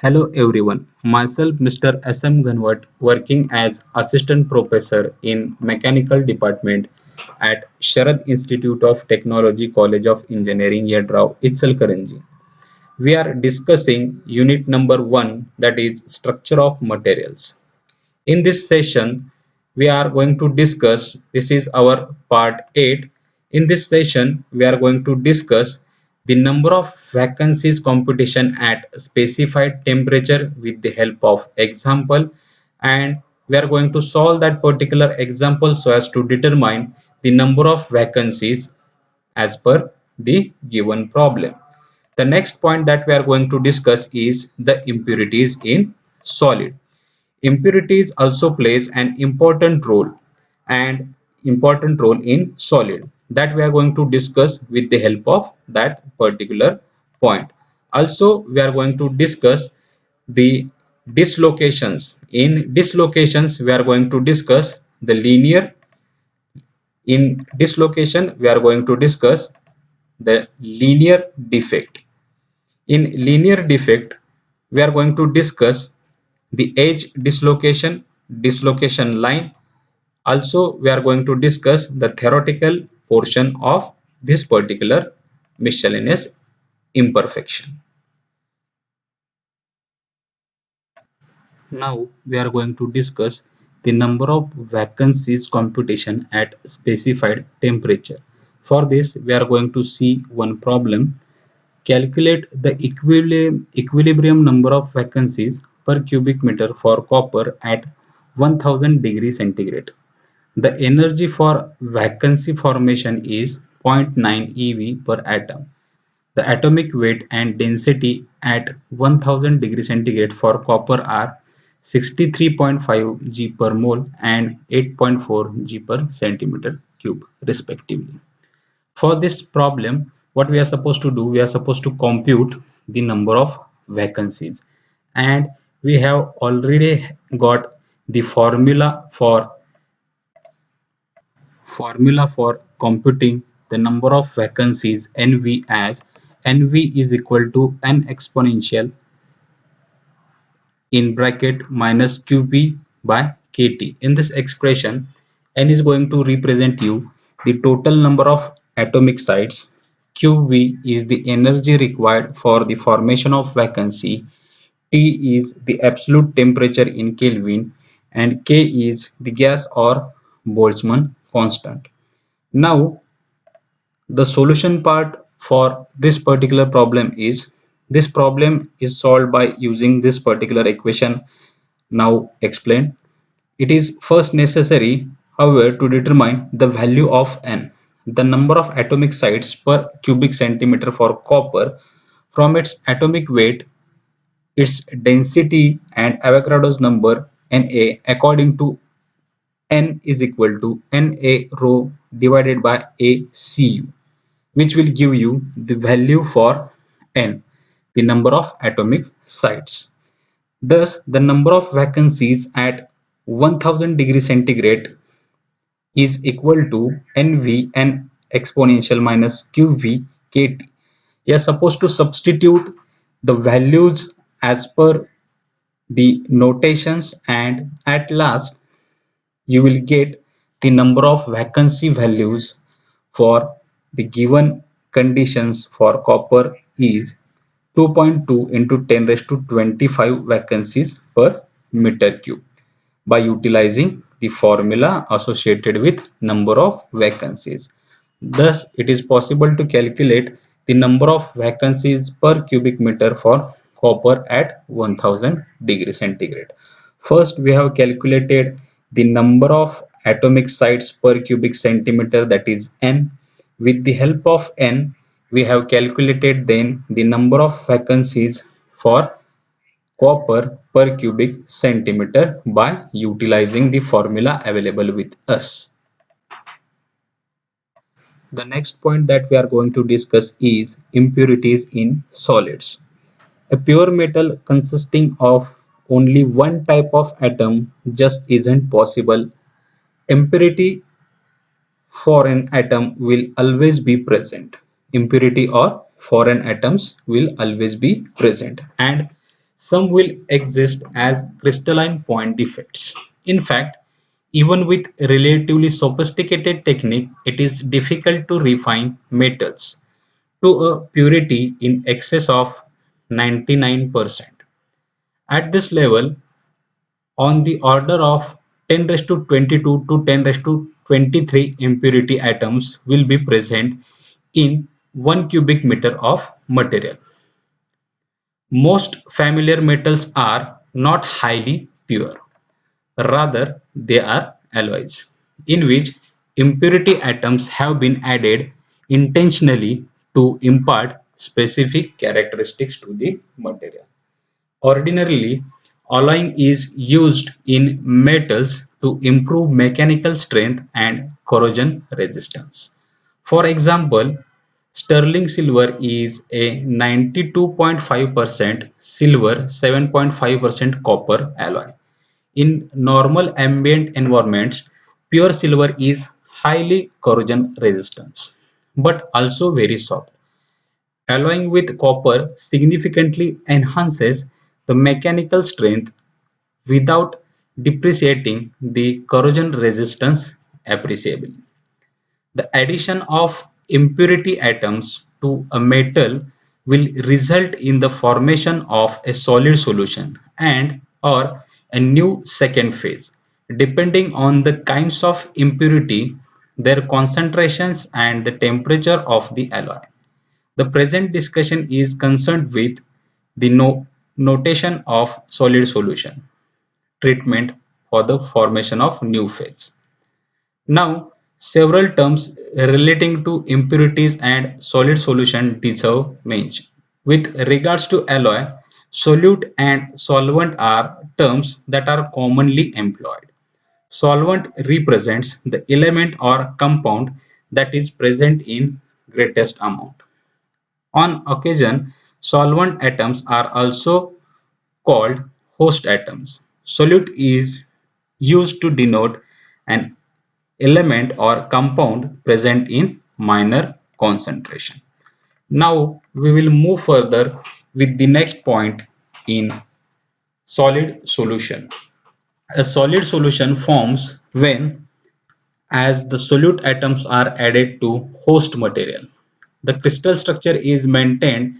Hello everyone, myself Mr. S.M. Ghanwat working as Assistant Professor in Mechanical Department at Sharad Institute of Technology College of Engineering Yadrao, Ichalkaranji. We are discussing unit number 1, that is structure of materials. In this session, we are going to discuss, this is our part 8. In this session, we are going to discuss the number of vacancies competition at specified temperature with the help of example, and we are going to solve that particular example so as to determine the number of vacancies as per the given problem. The next point that we are going to discuss is the impurities in solid. Impurities also plays an important role in solid that we are going to discuss with the help of that particular point. Also, we are going to discuss the dislocations. In dislocations, we are going to discuss the linear. In dislocation, we are going to discuss the linear defect. In linear defect, we are going to discuss the edge dislocation, dislocation line. Also, we are going to discuss the theoretical portion of this particular miscellaneous imperfection. Now, we are going to discuss the number of vacancies computation at specified temperature. For this, we are going to see one problem. Calculate the equilibrium number of vacancies per cubic meter for copper at 1000 degrees centigrade. The energy for vacancy formation is zero point 0.9 eV per atom. The atomic weight and density at 1000 degrees centigrade for copper are 63.5 G per mole and 8.4 G per centimeter cube respectively. For this problem, what we are supposed to do, we are supposed to compute the number of vacancies, and we have already got the formula for computing the number of vacancies NV as NV is equal to N exponential in bracket minus QP by KT. In this expression, N is going to represent you the total number of atomic sites. QV is the energy required for the formation of vacancy. T is the absolute temperature in Kelvin, and K is the gas or Boltzmann constant. Now, the solution part for this particular problem is, this problem is solved by using this particular equation now explained. It is first necessary, however, to determine the value of N, the number of atomic sites per cubic centimeter for copper, from its atomic weight, its density, and Avogadro's number Na, according to N is equal to Na rho divided by ACU, which will give you the value for N, the number of atomic sites. Thus, the number of vacancies at 1000 degrees centigrade is equal to NV N exponential minus QV KT. You are supposed to substitute the values as per the notations, and at last you will get the number of vacancy values for the given conditions for copper is 2.2 into 10 raised to 25 vacancies per meter cube by utilizing the formula associated with number of vacancies. Thus, it is possible to calculate the number of vacancies per cubic meter for copper at 1000 degrees centigrade. First, we have calculated the number of atomic sites per cubic centimeter, that is N. With the help of N, we have calculated then the number of vacancies for copper per cubic centimeter by utilizing the formula available with us. The next point that we are going to discuss is impurities in solids. A pure metal consisting of only one type of atom just isn't possible. Impurity for an atom will always be present. Impurity or foreign atoms will always be present. And Some will exist as crystalline point defects. In fact, even with relatively sophisticated technique, it is difficult to refine metals to a purity in excess of 99%. At this level, on the order of 10 raised to 22 to 10 raised to 23 impurity atoms will be present in 1 cubic meter of material. Most familiar metals are not highly pure, rather they are alloys, in which impurity atoms have been added intentionally to impart specific characteristics to the material. Ordinarily, alloying is used in metals to improve mechanical strength and corrosion resistance. For example, sterling silver is a 92.5% silver, 7.5% copper alloy. In normal ambient environments, pure silver is highly corrosion resistant, but also very soft. Alloying with copper significantly enhances the mechanical strength without depreciating the corrosion resistance appreciably. The addition of impurity atoms to a metal will result in the formation of a solid solution and or a new second phase, depending on the kinds of impurity, their concentrations and the temperature of the alloy. The present discussion is concerned with the notation of solid solution treatment for the formation of new phase. Now, several terms relating to impurities and solid solution deserve mention. With regards to alloy, solute and solvent are terms that are commonly employed. Solvent represents the element or compound that is present in greatest amount. On occasion, solvent atoms are also called host atoms. Solute is used to denote an element or compound present in minor concentration. Now we will move further with the next point in solid solution. A solid solution forms when as the solute atoms are added to host material. The crystal structure is maintained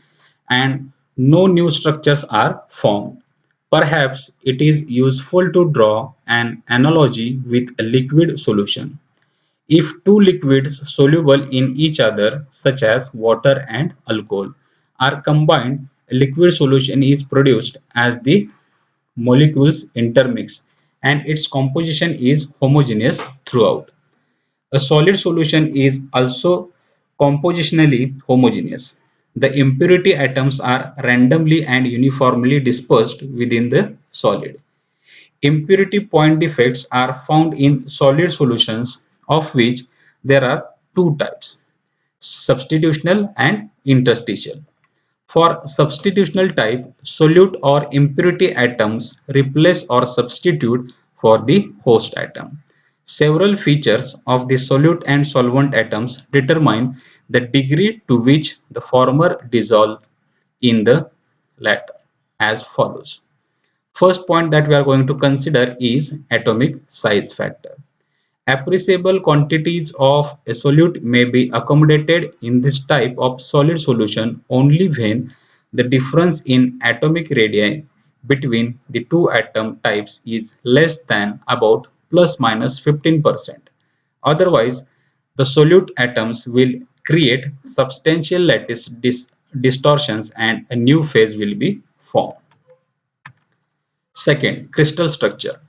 and no new structures are formed. Perhaps it is useful to draw an analogy with a liquid solution. If two liquids soluble in each other, such as water and alcohol, are combined, a liquid solution is produced as the molecules intermix and its composition is homogeneous throughout. A solid solution is also compositionally homogeneous. The impurity atoms are randomly and uniformly dispersed within the solid. Impurity point defects are found in solid solutions, of which there are two types: substitutional and interstitial. For substitutional type, solute or impurity atoms replace or substitute for the host atom. Several features of the solute and solvent atoms determine the degree to which the former dissolves in the latter, as follows. First point that we are going to consider is atomic size factor. Appreciable quantities of a solute may be accommodated in this type of solid solution only when the difference in atomic radii between the two atom types is less than about plus minus 15%. Otherwise, the solute atoms will create substantial lattice distortions and a new phase will be formed. Second, crystal structure.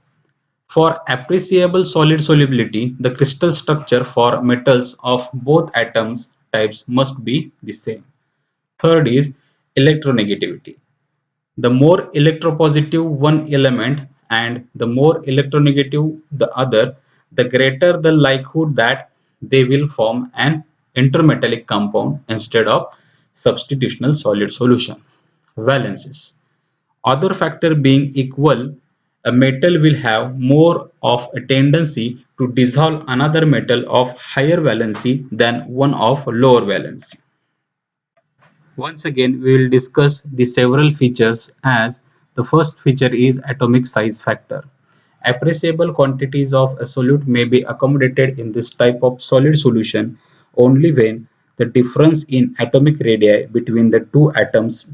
For appreciable solid solubility, the crystal structure for metals of both atoms types must be the same. Third is electronegativity. The more electropositive one element and the more electronegative the other, the greater the likelihood that they will form an intermetallic compound instead of substitutional solid solution. Valences. Other factor being equal, a metal will have more of a tendency to dissolve another metal of higher valency than one of lower valency. Once again, we will discuss the several features as The first feature is atomic size factor. Appreciable quantities of a solute may be accommodated in this type of solid solution only when the difference in atomic radii between the two atoms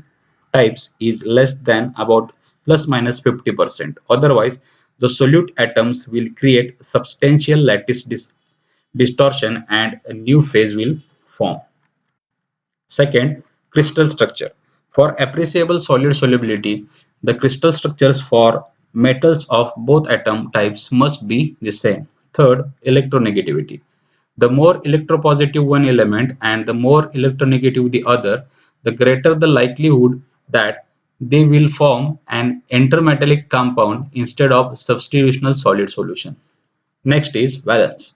types is less than about plus minus 50%. Otherwise, the solute atoms will create substantial lattice distortion and a new phase will form. Second, crystal structure. For appreciable solid solubility, the crystal structures for metals of both atom types must be the same. Third, electronegativity. The more electropositive one element and the more electronegative the other, the greater the likelihood that they will form an intermetallic compound instead of substitutional solid solution. Next is valence.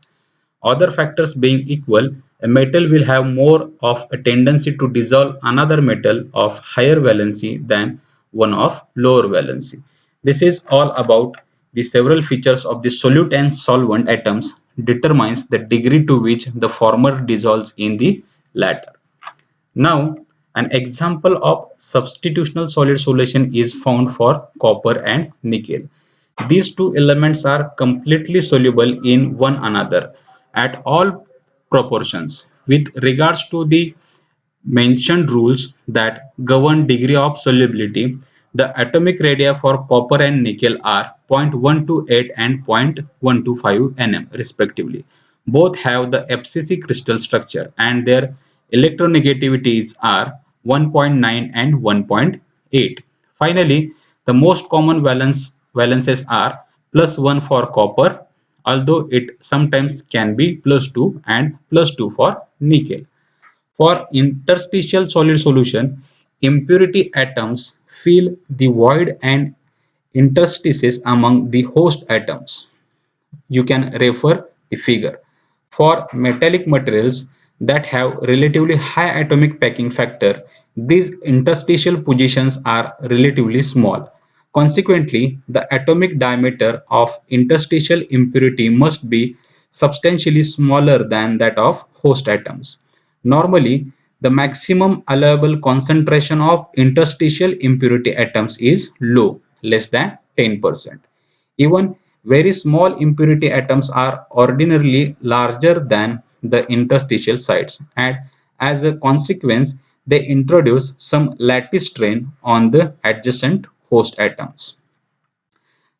Other factors being equal, a metal will have more of a tendency to dissolve another metal of higher valency than one of lower valency. This is all about the several features of the solute and solvent atoms determines the degree to which the former dissolves in the latter. Now, an example of substitutional solid solution is found for copper and nickel. These two elements are completely soluble in one another at all proportions. With regards to the mentioned rules that govern degree of solubility, the atomic radii for copper and nickel are 0.128 and 0.125 nm respectively. Both have the FCC crystal structure and their electronegativities are 1.9 and 1.8. Finally, the most common valences are plus 1 for copper, although it sometimes can be plus 2 and plus 2 for nickel. For interstitial solid solution, impurity atoms fill the void and interstices among the host atoms. You can refer the figure. For metallic materials that have relatively high atomic packing factor, these interstitial positions are relatively small. Consequently, the atomic diameter of interstitial impurity must be substantially smaller than that of host atoms. Normally, the maximum allowable concentration of interstitial impurity atoms is low, less than 10%. Even very small impurity atoms are ordinarily larger than the interstitial sites, and as a consequence, they introduce some lattice strain on the adjacent host atoms.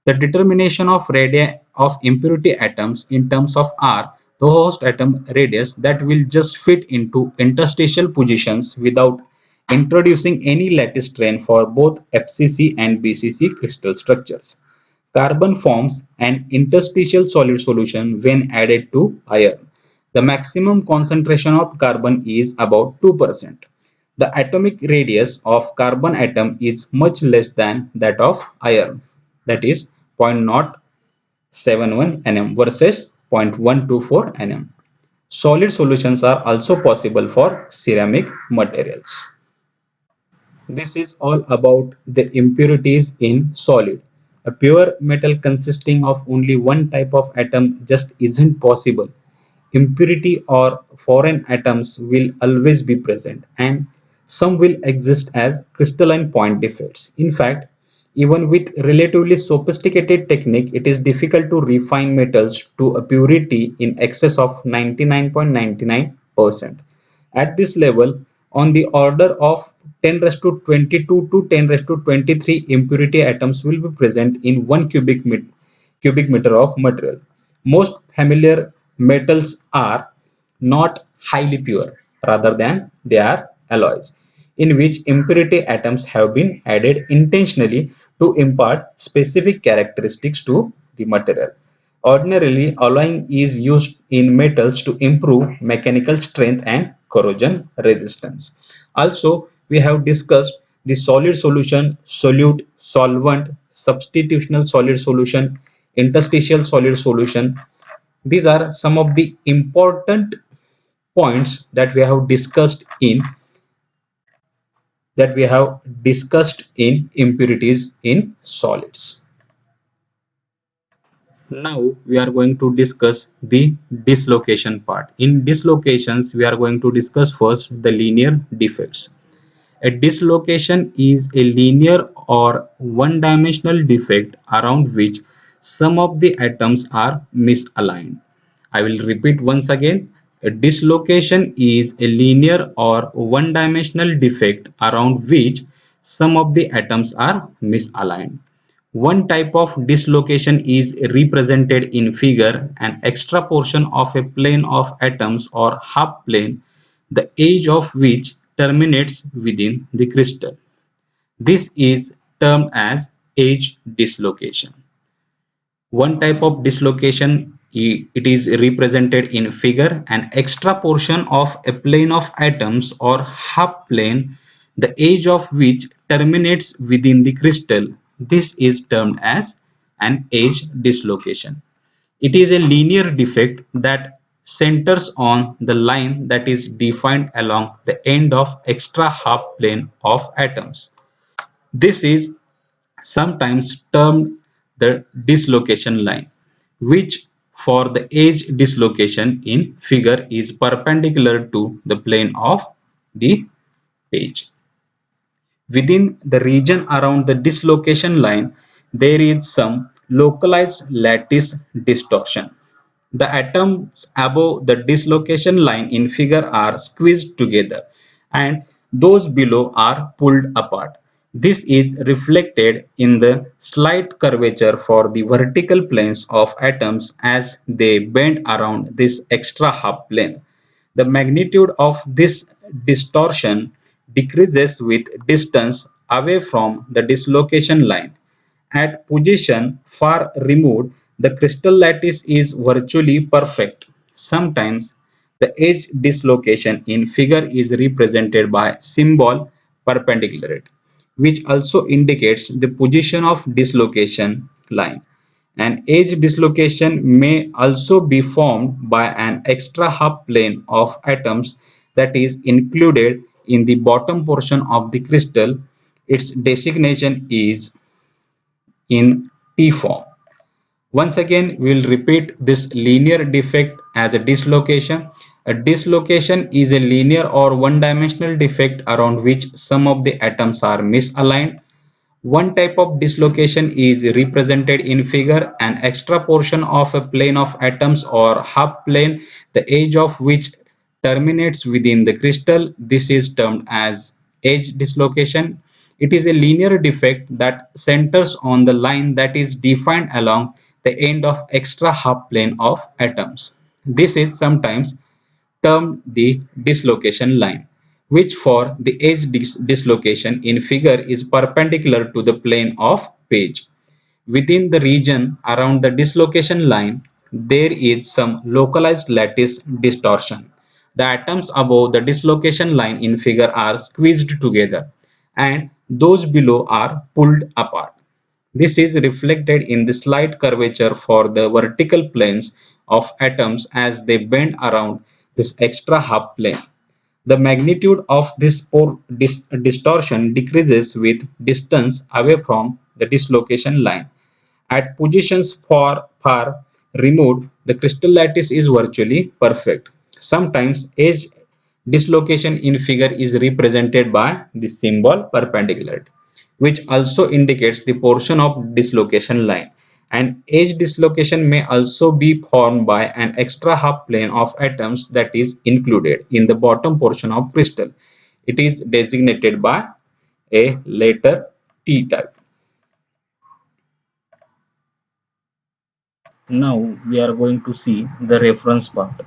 The determination of radii of impurity atoms in terms of R, the host atom radius that will just fit into interstitial positions without introducing any lattice strain for both FCC and BCC crystal structures. Carbon forms an interstitial solid solution when added to iron. The maximum concentration of carbon is about 2%. The atomic radius of carbon atom is much less than that of iron, that is 0.071 nm versus 0.124 nm. Solid solutions are also possible for ceramic materials. This is all about the impurities in solid. A pure metal consisting of only one type of atom just isn't possible. Impurity or foreign atoms will always be present, and some will exist as crystalline point defects. In fact, even with relatively sophisticated technique, it is difficult to refine metals to a purity in excess of 99.99%. At this level, on the order of 10 raised to 22 to 10 raised to 23 impurity atoms will be present in 1 cubic meter of material. Most familiar metals are not highly pure, rather than they are alloys, in which impurity atoms have been added intentionally to impart specific characteristics to the material. Ordinarily, alloying is used in metals to improve mechanical strength and corrosion resistance. Also, we have discussed the solid solution, solute, solvent, substitutional solid solution, interstitial solid solution. These are some of the important points that we have discussed in impurities in solids. Now we are going to discuss the dislocation part. In dislocations, we are going to discuss first the linear defects. A dislocation is a linear or one-dimensional defect around which some of the atoms are misaligned. I will repeat once again. A dislocation is a linear or one-dimensional defect around which some of the atoms are misaligned. One type of dislocation is represented in figure, an extra portion of a plane of atoms or half plane, the edge of which terminates within the crystal. This is termed as edge dislocation. One type of dislocation, it is represented in figure, an extra portion of a plane of atoms or half plane, the edge of which terminates within the crystal. This is termed as an edge dislocation. It is a linear defect that centers on the line that is defined along the end of extra half plane of atoms. This is sometimes termed the dislocation line, which for the edge dislocation in figure is perpendicular to the plane of the page. Within the region around the dislocation line, there is some localized lattice distortion. The atoms above the dislocation line in figure are squeezed together and those below are pulled apart. This is reflected in the slight curvature for the vertical planes of atoms as they bend around this extra half plane. The magnitude of this distortion decreases with distance away from the dislocation line. At position far removed, the crystal lattice is virtually perfect. Sometimes the edge dislocation in figure is represented by symbol perpendicularity, which also indicates the position of dislocation line. An edge dislocation may also be formed by an extra half plane of atoms that is included in the bottom portion of the crystal. Its designation is in T form. Once again, we will repeat this linear defect as a dislocation. A dislocation is a linear or one-dimensional defect around which some of the atoms are misaligned. One type of dislocation is represented in figure, an extra portion of a plane of atoms or half plane, the edge of which terminates within the crystal. This is termed as edge dislocation. It is a linear defect that centers on the line that is defined along the end of extra half plane of atoms. This is sometimes termed the dislocation line, which for the edge dislocation in figure is perpendicular to the plane of page. Within the region around the dislocation line, there is some localized lattice distortion. The atoms above the dislocation line in figure are squeezed together and those below are pulled apart. This is reflected in the slight curvature for the vertical planes of atoms as they bend around this extra half plane. The magnitude of this distortion decreases with distance away from the dislocation line. At positions far removed, the crystal lattice is virtually perfect. Sometimes edge dislocation in figure is represented by the symbol perpendicularity, which also indicates the portion of dislocation line. An edge dislocation may also be formed by an extra half plane of atoms that is included in the bottom portion of crystal. It is designated by a letter T type. Now we are going to see the reference part.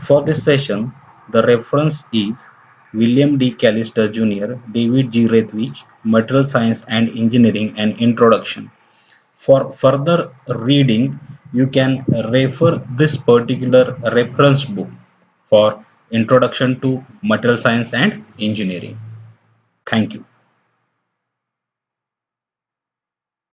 For this session, the reference is William D. Callister Jr., David G. Rethwich, Material Science and Engineering, an Introduction. For further reading, you can refer this particular reference book for Introduction to Material Science and Engineering. Thank you.